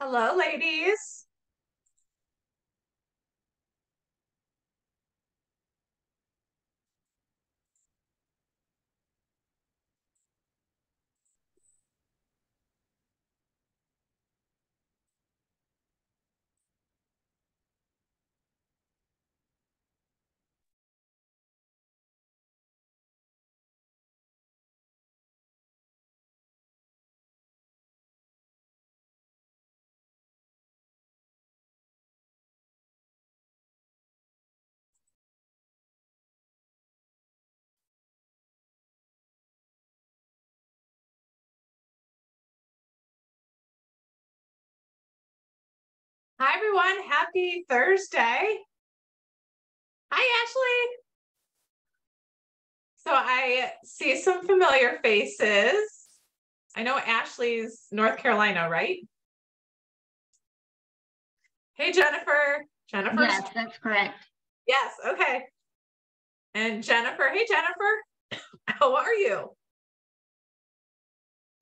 Hello, ladies. Hi, everyone. Happy Thursday. Hi, Ashley. So I see some familiar faces. I know Ashley's North Carolina, right? Hey, Jennifer. Jennifer's, Yes, that's correct. yes, okay. And Jennifer, hey, Jennifer. How are you?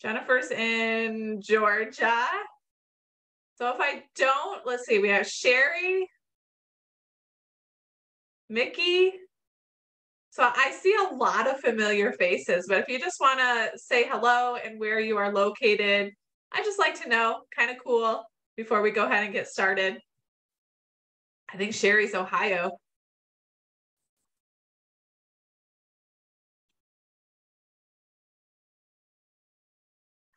Jennifer's in Georgia. So if I don't, let's see, we have Sherry, Mickey. So I see a lot of familiar faces, but if you just want to say hello and where you are located, I just like to know, kind of cool, before we go ahead and get started. I think Sherry's Ohio.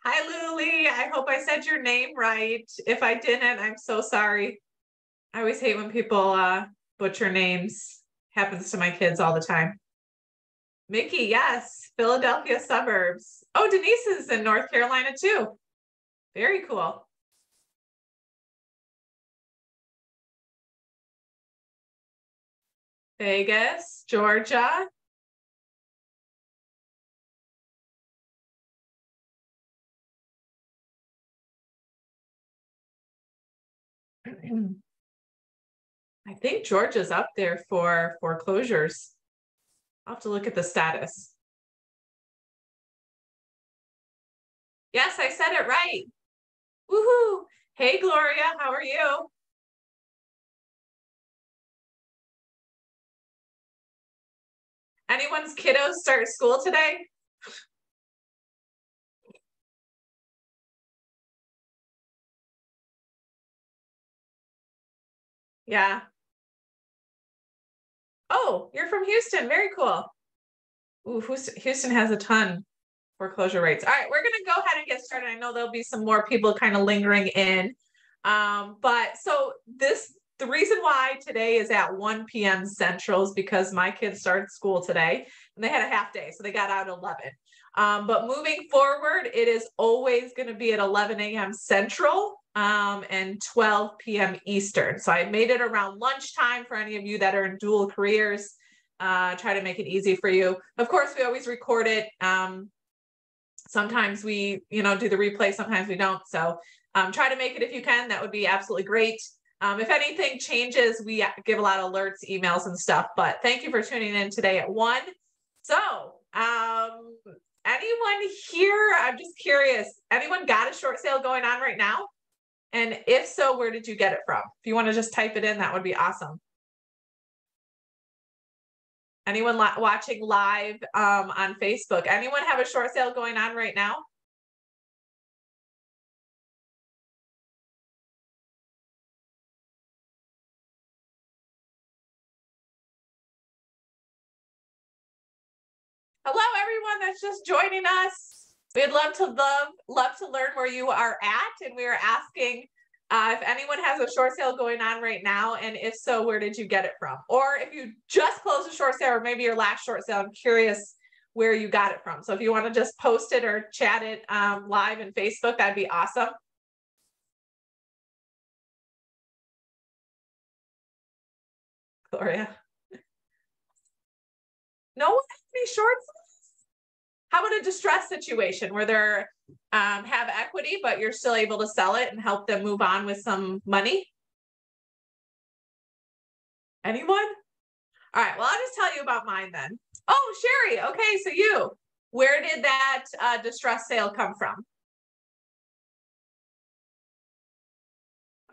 Hi, Luli. I hope I said your name right. If I didn't, I'm so sorry. I always hate when people butcher names. Happens to my kids all the time. Mickey, yes, Philadelphia suburbs. Oh, Denise is in North Carolina too. Very cool. Vegas, Georgia. I think Georgia's up there for foreclosures. I'll have to look at the status. Yes, I said it right. Woohoo. Hey, Gloria, how are you? Anyone's kiddos start school today? Yeah. Oh, you're from Houston. Very cool. Ooh, Houston has a ton foreclosure rates. All right, we're going to go ahead and get started. I know there'll be some more people kind of lingering in. But so the reason why today is at 1 p.m. Central is because my kids started school today and they had a half day. So they got out at 11. But moving forward, it is always going to be at 11 a.m. Central and 12 p.m. Eastern. So I made it around lunchtime for any of you that are in dual careers. Try to make it easy for you. Of course, we always record it. Sometimes we, do the replay, sometimes we don't. So try to make it if you can. That would be absolutely great. If anything changes, we give a lot of alerts, emails, and stuff. But thank you for tuning in today at 1. So anyone here, I'm just curious, anyone got a short sale going on right now? And if so, where did you get it from? If you want to just type it in, that would be awesome. Anyone watching live on Facebook? Anyone have a short sale going on right now? Hello, everyone that's just joining us. We'd love to learn where you are at, and we are asking if anyone has a short sale going on right now, and if so, where did you get it from? Or if you just closed a short sale, or maybe your last short sale, I'm curious where you got it from. So if you want to just post it or chat it live in Facebook, that'd be awesome. Gloria, no one has any short sales. How about a distress situation where they're have equity, but you're still able to sell it and help them move on with some money? Anyone? All right, well, I'll just tell you about mine then. Oh, Sherry, okay, so where did that distress sale come from?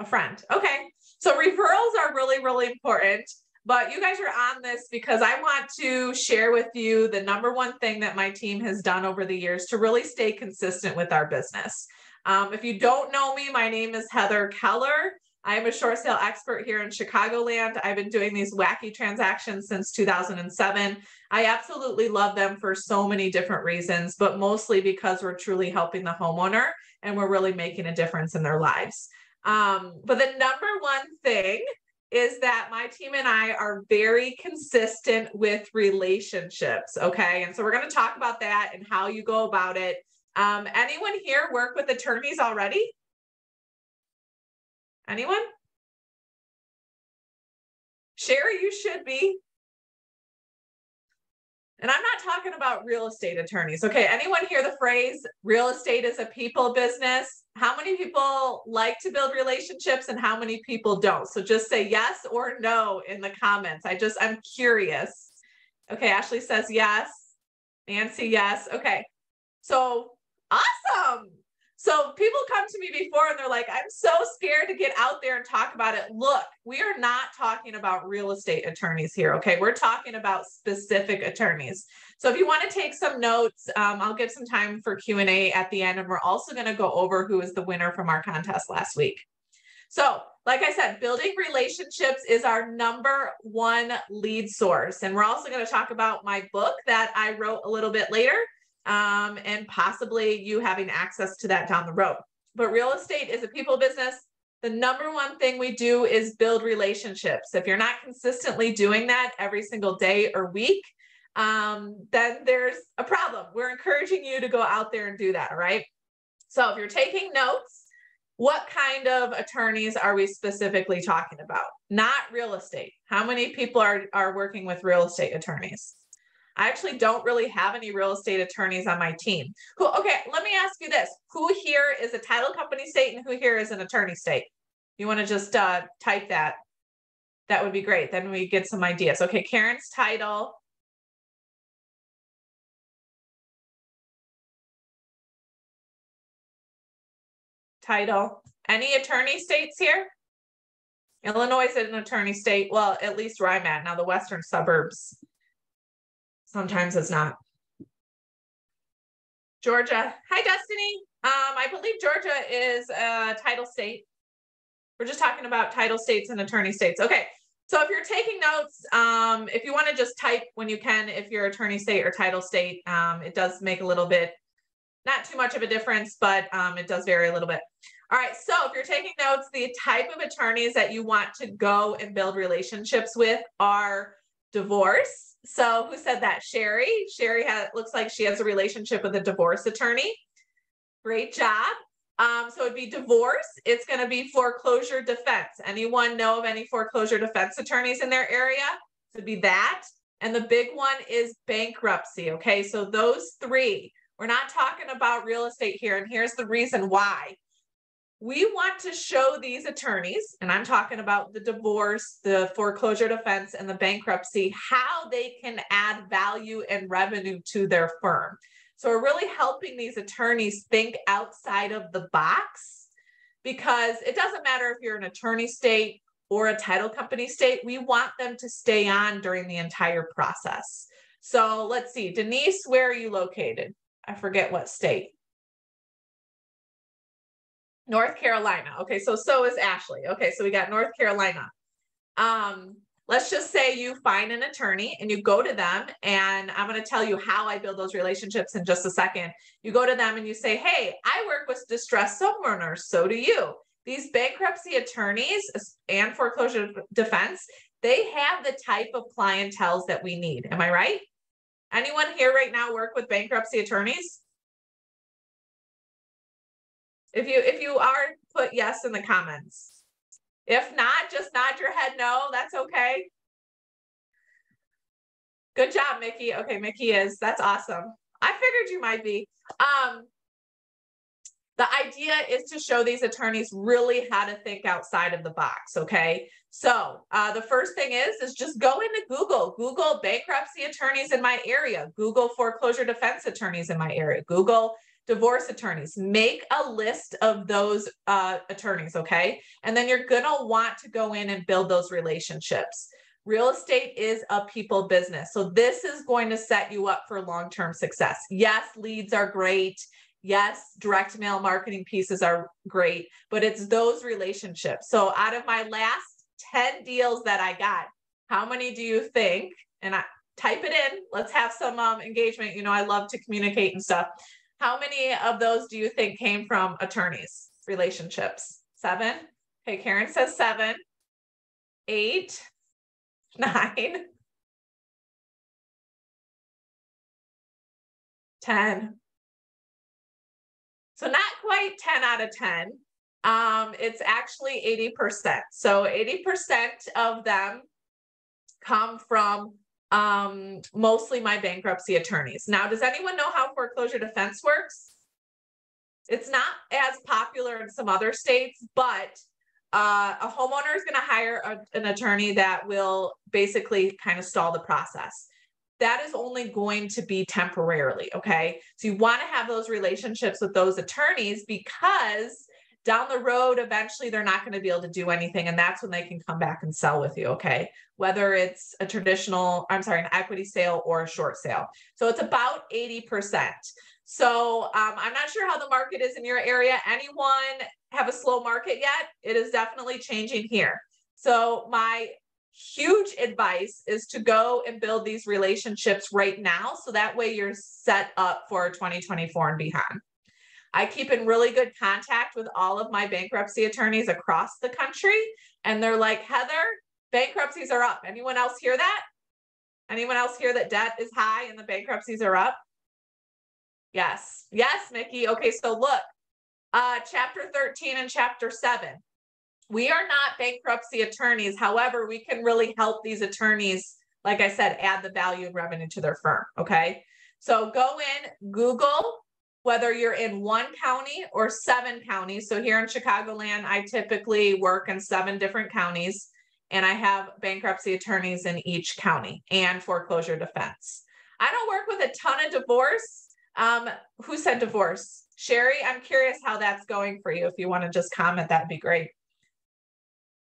A friend. Okay. So referrals are really, really important, but you guys are on this because I want to share with you the number one thing that my team has done over the years to really stay consistent with our business. If you don't know me, my name is Heather Keller. I am a short sale expert here in Chicagoland. I've been doing these wacky transactions since 2007. I absolutely love them for so many different reasons, but mostly because we're truly helping the homeowner and we're really making a difference in their lives. But the number one thing is that my team and I are very consistent with relationships. Okay. And so we're going to talk about that and how you go about it. Anyone here work with attorneys already? Anyone? Sherry, you should be. And I'm not talking about real estate attorneys. Okay, anyone hear the phrase, real estate is a people business? How many people like to build relationships and how many people don't? So just say yes or no in the comments. I'm curious. Okay, Ashley says yes. Nancy, yes. Okay, so awesome. So people come to me before and they're like, I'm so scared to get out there and talk about it. Look, we are not talking about real estate attorneys here, okay? We're talking about specific attorneys. So if you want to take some notes, I'll give some time for Q&A at the end, and we're also going to go over who is the winner from our contest last week. So like I said, building relationships is our number one lead source. And we're also going to talk about my book that I wrote a little bit later. And possibly you having access to that down the road. But real estate is a people business. The number one thing we do is build relationships. If you're not consistently doing that every single day or week, then there's a problem. We're encouraging you to go out there and do that, all right? So if you're taking notes, what kind of attorneys are we specifically talking about? Not real estate. How many people are working with real estate attorneys? I actually don't really have any real estate attorneys on my team. Okay, let me ask you this. Who here is a title company state and who here is an attorney state? You want to just type that? That would be great. Then we get some ideas. Okay, Karen's title. Title. Any attorney states here? Illinois is an attorney state. Well, at least where I'm at. Now the western suburbs. Sometimes it's not. Georgia. Hi, Destiny. I believe Georgia is a title state. We're just talking about title states and attorney states. Okay. So if you're taking notes, if you want to just type when you can, if you're attorney state or title state, it does make a little bit, not too much of a difference, but it does vary a little bit. All right. So if you're taking notes, the type of attorneys that you want to go and build relationships with are divorce. So who said that? Sherry. Sherry looks like she has a relationship with a divorce attorney. Great job. So it'd be divorce. It's going to be foreclosure defense. Anyone know of any foreclosure defense attorneys in their area? So it'd be that. And the big one is bankruptcy. Okay. So those three, we're not talking about real estate here. And here's the reason why. We want to show these attorneys, and I'm talking about the divorce, the foreclosure defense, and the bankruptcy, how they can add value and revenue to their firm. So we're really helping these attorneys think outside of the box, because it doesn't matter if you're an attorney state or a title company state, we want them to stay on during the entire process. So let's see, Denise, where are you located? I forget what state. North Carolina. Okay, so is Ashley. Okay, so we got North Carolina. Let's just say you find an attorney and you go to them, and I'm going to tell you how I build those relationships in just a second. You go to them and you say, hey, I work with distressed homeowners. So do you. These bankruptcy attorneys and foreclosure defense, they have the type of clientele that we need. Am I right? Anyone here right now work with bankruptcy attorneys? If you are, put yes in the comments. If not, just nod your head no. That's okay. Good job, Mickey. Okay, Mickey is. That's awesome. I figured you might be. The idea is to show these attorneys really how to think outside of the box, okay? So the first thing is just go into Google. Google bankruptcy attorneys in my area. Google foreclosure defense attorneys in my area. Google Divorce attorneys, make a list of those attorneys, okay? And then you're going to want to go in and build those relationships. Real estate is a people business. So this is going to set you up for long-term success. Yes, leads are great. Yes, direct mail marketing pieces are great, but it's those relationships. So out of my last 10 deals that I got, how many do you think, and I type it in, let's have some engagement. You know, I love to communicate and stuff. How many of those do you think came from attorneys, relationships? 7? Okay, Karen says 7, 8, 9, 10. So not quite 10 out of 10. It's actually 80%. So 80% of them come from mostly my bankruptcy attorneys. Now, does anyone know how foreclosure defense works? It's not as popular in some other states, but a homeowner is going to hire an attorney that will basically kind of stall the process. That is only going to be temporarily, okay? So you want to have those relationships with those attorneys because down the road, eventually they're not going to be able to do anything. And that's when they can come back and sell with you, okay? Whether it's a an equity sale or a short sale. So it's about 80%. So I'm not sure how the market is in your area. Anyone have a slow market yet? It is definitely changing here. So my huge advice is to go and build these relationships right now. So that way you're set up for 2024 and beyond. I keep in really good contact with all of my bankruptcy attorneys across the country. And they're like, Heather, bankruptcies are up. Anyone else hear that? Anyone else hear that debt is high and the bankruptcies are up? Yes. Yes, Mickey. Okay, so look, chapter 13 and chapter 7. We are not bankruptcy attorneys. However, we can really help these attorneys, like I said, add the value and revenue to their firm. Okay. So go in, Google, whether you're in 1 county or 7 counties. So here in Chicagoland, I typically work in 7 different counties, and I have bankruptcy attorneys in each county and foreclosure defense. I don't work with a ton of divorce. Who said divorce? Sherry, I'm curious how that's going for you. If you want to just comment, that'd be great.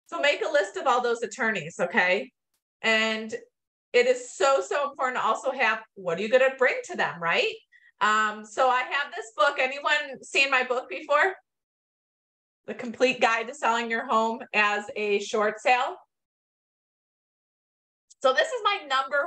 So make a list of all those attorneys, okay? And it is so, so important to also have, what are you going to bring to them, right? So I have this book. Anyone seen my book before? The Complete Guide to Selling Your Home as a Short Sale. So this is my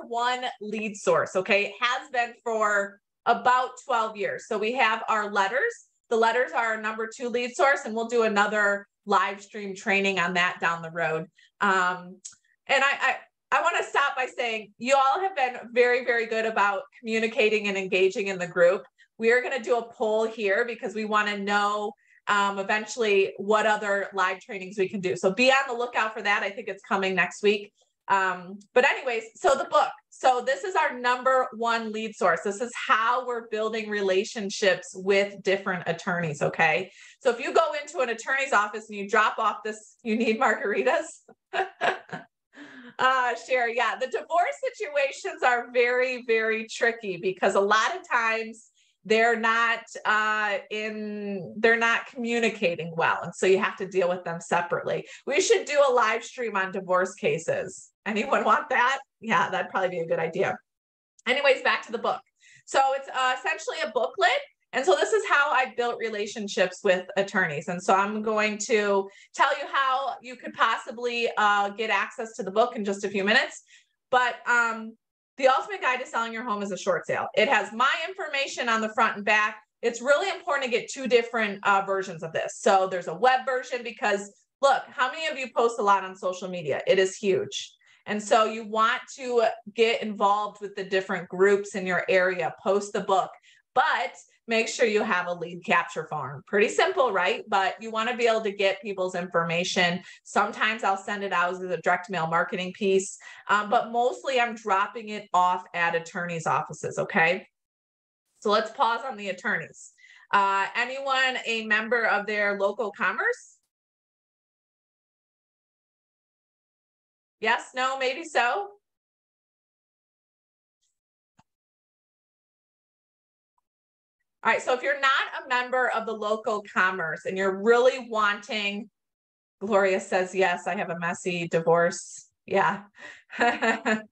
#1 lead source, okay? It has been for about 12 years. So we have our letters. The letters are our #2 lead source, and we'll do another live stream training on that down the road. And I want to stop by saying you all have been very, very good about communicating and engaging in the group. We are going to do a poll here because we want to know eventually what other live trainings we can do. So be on the lookout for that. I think it's coming next week. But anyways, so the book. So this is our #1 lead source. This is how we're building relationships with different attorneys, okay? So if you go into an attorney's office and you drop off this, you need margaritas? Sherry, yeah, the divorce situations are very, very tricky because a lot of times they're not communicating well. And so you have to deal with them separately. We should do a live stream on divorce cases. Anyone want that? Yeah, that'd probably be a good idea. Anyways, back to the book. So it's essentially a booklet. And so this is how I built relationships with attorneys. And so I'm going to tell you how you could possibly get access to the book in just a few minutes. But the Ultimate Guide to Selling Your Home is a Short Sale. It has my information on the front and back. It's really important to get 2 different versions of this. So there's a web version because, look, how many of you post a lot on social media? It is huge. And so you want to get involved with the different groups in your area, post the book, but make sure you have a lead capture form. Pretty simple, right? But you want to be able to get people's information. Sometimes I'll send it out as a direct mail marketing piece, but mostly I'm dropping it off at attorneys' offices, okay? So let's pause on the attorneys. Anyone a member of their local commerce? Yes, no, maybe so. All right. So if you're not a member of the local commerce and you're really wanting, Gloria says, yes, I have a messy divorce. Yeah. If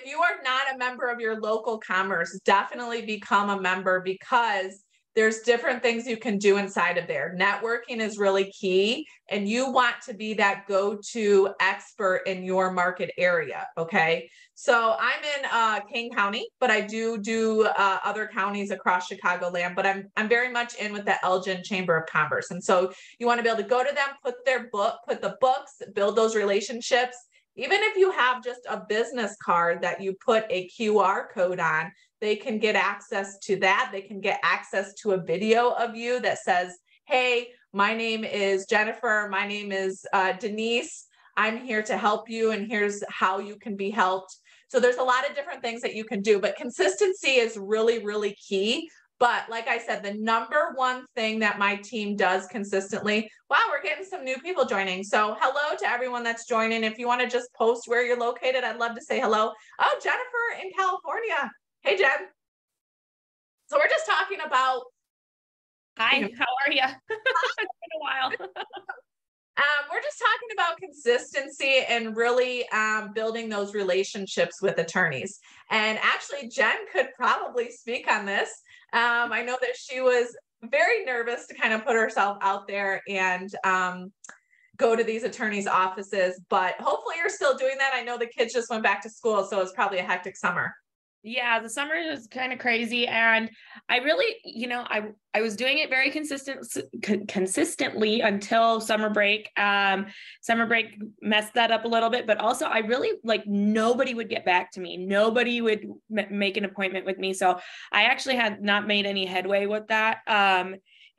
you are not a member of your local commerce, definitely become a member, because there's different things you can do inside of there. Networking is really key, and you want to be that go-to expert in your market area. Okay. So I'm in King County, but I do other counties across Chicagoland, but I'm very much in with the Elgin Chamber of Commerce. And so you want to be able to go to them, put the books, build those relationships. Even if you have just a business card that you put a QR code on, they can get access to that. They can get access to a video of you that says, hey, my name is Jennifer. My name is Denise. I'm here to help you, and here's how you can be helped. So there's a lot of different things that you can do, but consistency is really, really key. But like I said, the number one thing that my team does consistently, wow, we're getting some new people joining. So hello to everyone that's joining. If you want to just post where you're located, I'd love to say hello. Oh, Jennifer in California. Hey, Jen. So we're just talking about. Hi, how are you? It's been a while. We're just talking about consistency and really building those relationships with attorneys. And actually, Jen could probably speak on this. I know that she was very nervous to kind of put herself out there and go to these attorneys' offices, but hopefully you're still doing that. I know the kids just went back to school, so it's probably a hectic summer. Yeah, the summer is kind of crazy. And I really, I was doing it very consistently until summer break. Summer break messed that up a little bit, but also I really nobody would get back to me. Nobody would make an appointment with me. So I actually had not made any headway with that.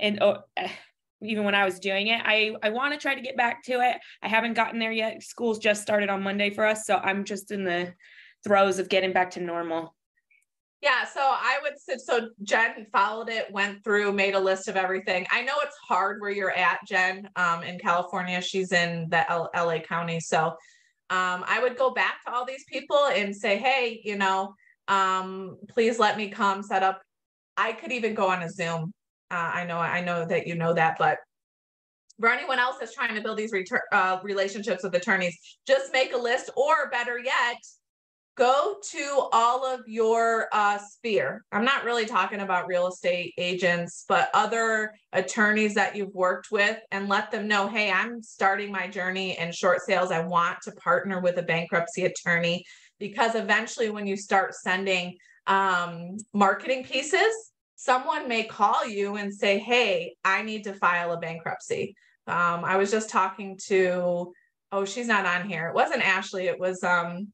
Even when I was doing it, I want to try to get back to it. I haven't gotten there yet. School's just started on Monday for us. So I'm just in the throes of getting back to normal. Yeah, so I would say, so Jen followed it, went through, made a list of everything. I know it's hard where you're at, Jen, in California. She's in the LA County. So I would go back to all these people and say, hey, please let me come set up. I could even go on a Zoom. I know that you know that, but for anyone else that's trying to build these relationships with attorneys, just make a list, or better yet, go to all of your sphere. I'm not really talking about real estate agents, but other attorneys that you've worked with, and let them know, hey, I'm starting my journey in short sales. I want to partner with a bankruptcy attorney, because eventually when you start sending marketing pieces, someone may call you and say, hey, I need to file a bankruptcy. I was just talking to, oh, she's not on here. It wasn't Ashley. It was someone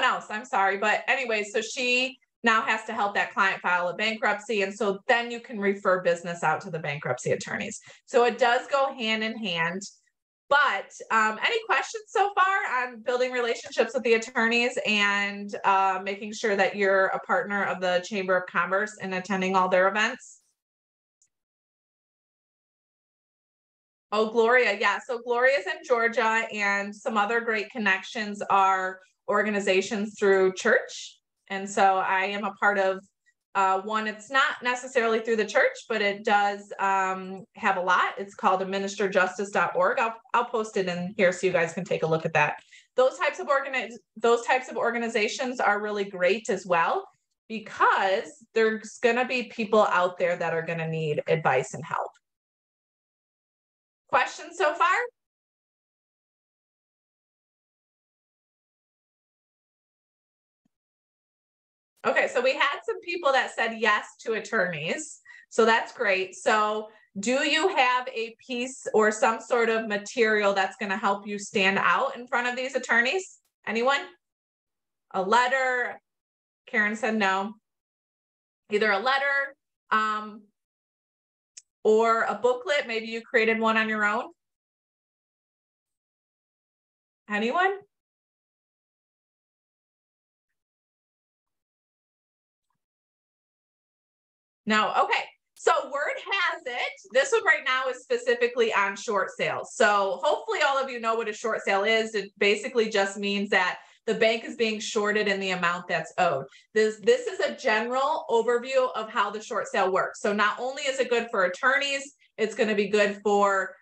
else. I'm sorry. But anyway, so she now has to help that client file a bankruptcy. And so then you can refer business out to the bankruptcy attorneys. So it does go hand in hand. But any questions so far on building relationships with the attorneys and making sure that you're a partner of the Chamber of Commerce and attending all their events? Oh, Gloria. Yeah. So Gloria's in Georgia, and some other great connections are organizations through church. And so I am a part of one. It's not necessarily through the church, but it does have a lot. It's called administerjustice.org. I'll post it in here so you guys can take a look at that. Those types of organizations are really great as well, because there's going to be people out there that are going to need advice and help. Questions so far? Okay, so we had some people that said yes to attorneys. So that's great. So do you have a piece or some sort of material that's going to help you stand out in front of these attorneys? Anyone? A letter? Karen said no. Either a letter or a booklet. Maybe you created one on your own. Anyone? No. Okay. So word has it, this one right now is specifically on short sales. So hopefully all of you know what a short sale is. It basically just means that the bank is being shorted in the amount that's owed. This is a general overview of how the short sale works. So not only is it good for attorneys, it's going to be good for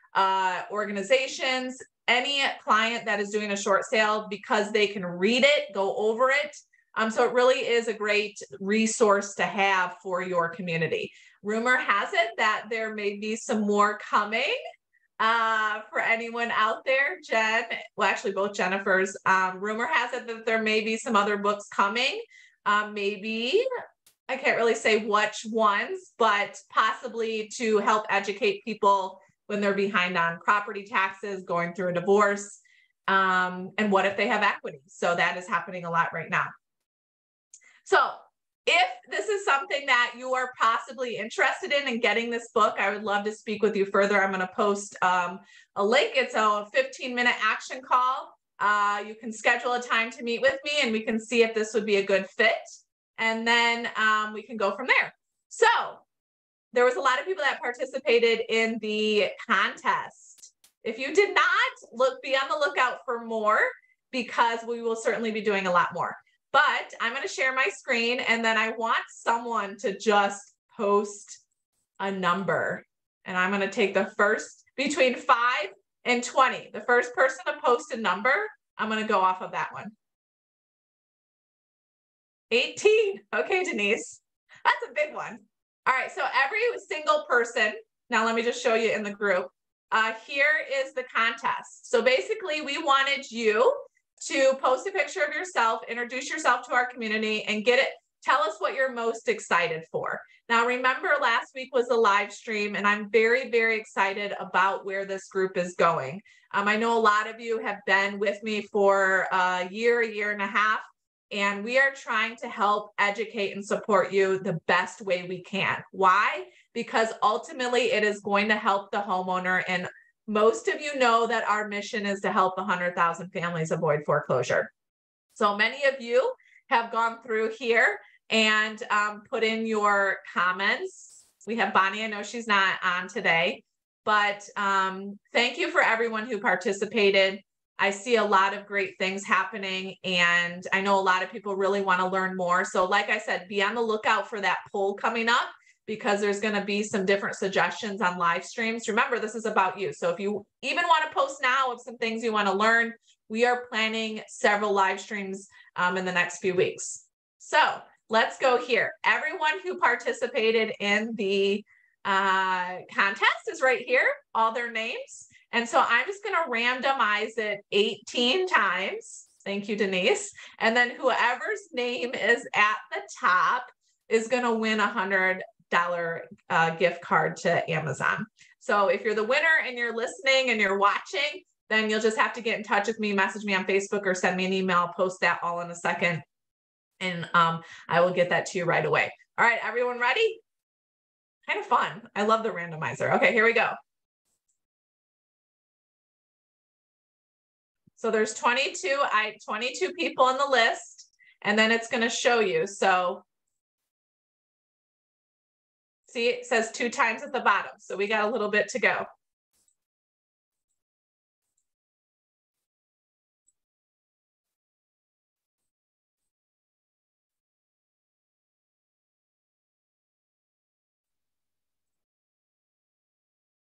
organizations, any client that is doing a short sale, because they can read it, go over it. So it really is a great resource to have for your community. Rumor has it that there may be some more coming for anyone out there. Jen, well, actually both Jennifers, rumor has it that there may be some other books coming. Maybe, I can't really say which ones, but possibly to help educate people when they're behind on property taxes, going through a divorce, and what if they have equity. So that is happening a lot right now. So if this is something that you are possibly interested in getting this book, I would love to speak with you further. I'm going to post a link. It's a 15-minute action call. You can schedule a time to meet with me and we can see if this would be a good fit. And then we can go from there. So there was a lot of people that participated in the contest. If you did not, be on the lookout for more, because we will certainly be doing a lot more. But I'm going to share my screen, and then I want someone to just post a number. And I'm going to take the first between 5 and 20. The first person to post a number, I'm going to go off of that one. 18. Okay, Denise. That's a big one. All right, so every single person, now let me just show you in the group. Here is the contest. So basically, we wanted you to post a picture of yourself, introduce yourself to our community, and tell us what you're most excited for. Now, remember last week was a live stream, and I'm very, very excited about where this group is going. I know a lot of you have been with me for a year and a half, and we are trying to help educate and support you the best way we can. Why? Because ultimately it is going to help the homeowner, and most of you know that our mission is to help 100,000 families avoid foreclosure. So many of you have gone through here and put in your comments. We have Bonnie, I know she's not on today, but thank you for everyone who participated. I see a lot of great things happening, and I know a lot of people really want to learn more. So like I said, be on the lookout for that poll coming up, because there's going to be some different suggestions on live streams. Remember, this is about you. So if you even want to post now of some things you want to learn, we are planning several live streams in the next few weeks. So let's go here. Everyone who participated in the contest is right here, all their names. And so I'm just going to randomize it 18 times. Thank you, Denise. And then whoever's name is at the top is going to win $100 gift card to Amazon. So if you're the winner and you're listening and you're watching, then you'll just have to get in touch with me, message me on Facebook, or send me an email. I'll post that all in a second, and I will get that to you right away. All right, everyone ready? Kind of fun. I love the randomizer. Okay, here we go. So there's 22 people on the list, and then it's going to show you. So see, it says 2 times at the bottom. So we got a little bit to go.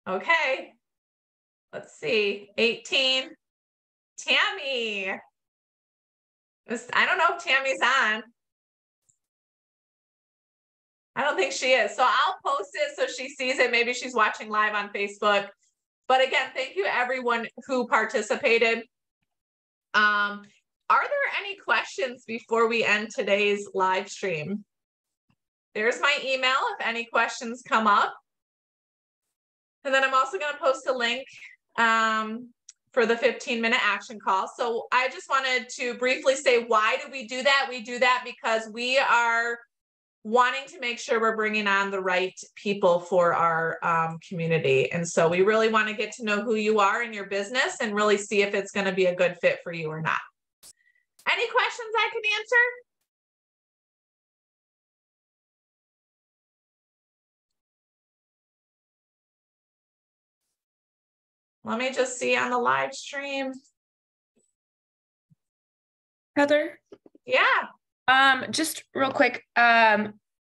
Okay, let's see, 18, Tammy. I don't know if Tammy's on. I don't think she is. So I'll post it so she sees it. Maybe she's watching live on Facebook. But again, thank you everyone who participated. Are there any questions before we end today's live stream? There's my email if any questions come up. And then I'm also going to post a link for the 15-minute action call. So I just wanted to briefly say, why do we do that? We do that because we are wanting to make sure we're bringing on the right people for our community. And so we really want to get to know who you are in your business and really see if it's going to be a good fit for you or not. Any questions I can answer? Let me just see on the live stream. Heather? Yeah. Just real quick. I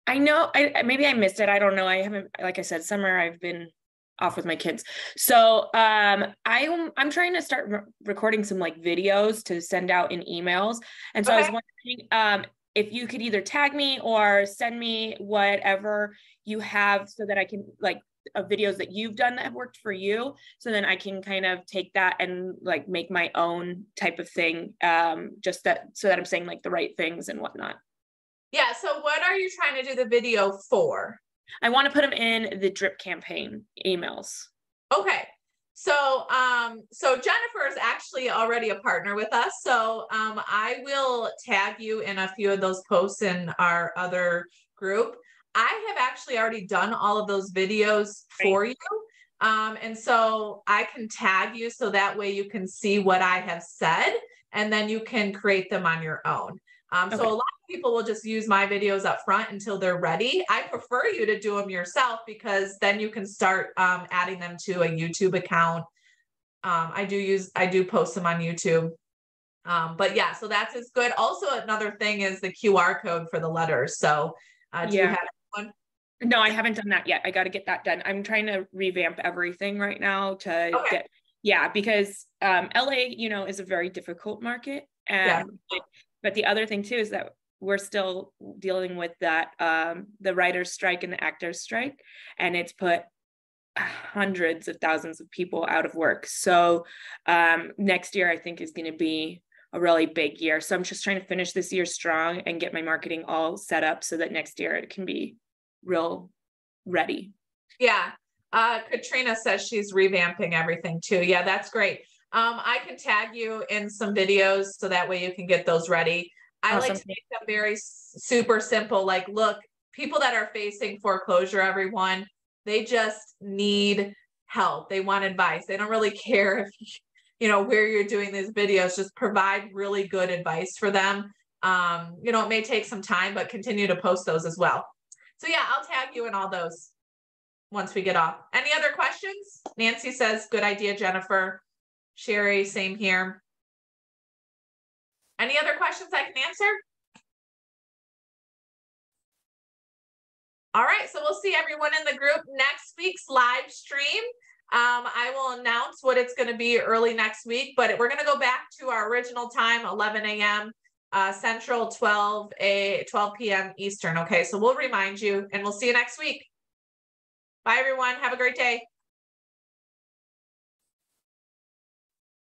know maybe I missed it. I don't know. I haven't, like I said, summer I've been off with my kids. So I'm trying to start recording some like videos to send out in emails. And so I was wondering if you could either tag me or send me whatever you have so that I can like videos that you've done that have worked for you. So then I can kind of take that and like make my own type of thing. Just that so that I'm saying like the right things and whatnot. Yeah. So what are you trying to do the video for? I want to put them in the drip campaign emails. Okay. So, so Jennifer is actually already a partner with us. So, I will tag you in a few of those posts in our other group. I have actually already done all of those videos for you. And so I can tag you so that way you can see what I have said and then you can create them on your own. So a lot of people will just use my videos up front until they're ready. I prefer you to do them yourself because then you can start adding them to a YouTube account. I do post them on YouTube. But yeah, so that's as good. Also, another thing is the QR code for the letters. So do you have one? No, I haven't done that yet. I got to get that done. I'm trying to revamp everything right now to get, because LA, is a very difficult market. And but the other thing too is that we're still dealing with that, the writer's strike and the actor's strike, and it's put hundreds of thousands of people out of work. So next year I think is going to be a really big year. So I'm just trying to finish this year strong and get my marketing all set up so that next year it can be real ready. Yeah. Katrina says she's revamping everything too. Yeah, that's great. I can tag you in some videos so that way you can get those ready. I like to make them very super simple. Like, look, people that are facing foreclosure, everyone, they just need help. They want advice. They don't really care if, where you're doing these videos, just provide really good advice for them. It may take some time, but continue to post those as well. So yeah, I'll tag you in all those once we get off. Any other questions? Nancy says, good idea, Jennifer. Sherry, same here. Any other questions I can answer? All right, so we'll see everyone in the group next week's live stream. I will announce what it's going to be early next week, but we're going to go back to our original time, 11 a.m. Central, 12 p.m. Eastern. Okay, so we'll remind you and we'll see you next week. Bye, everyone. Have a great day.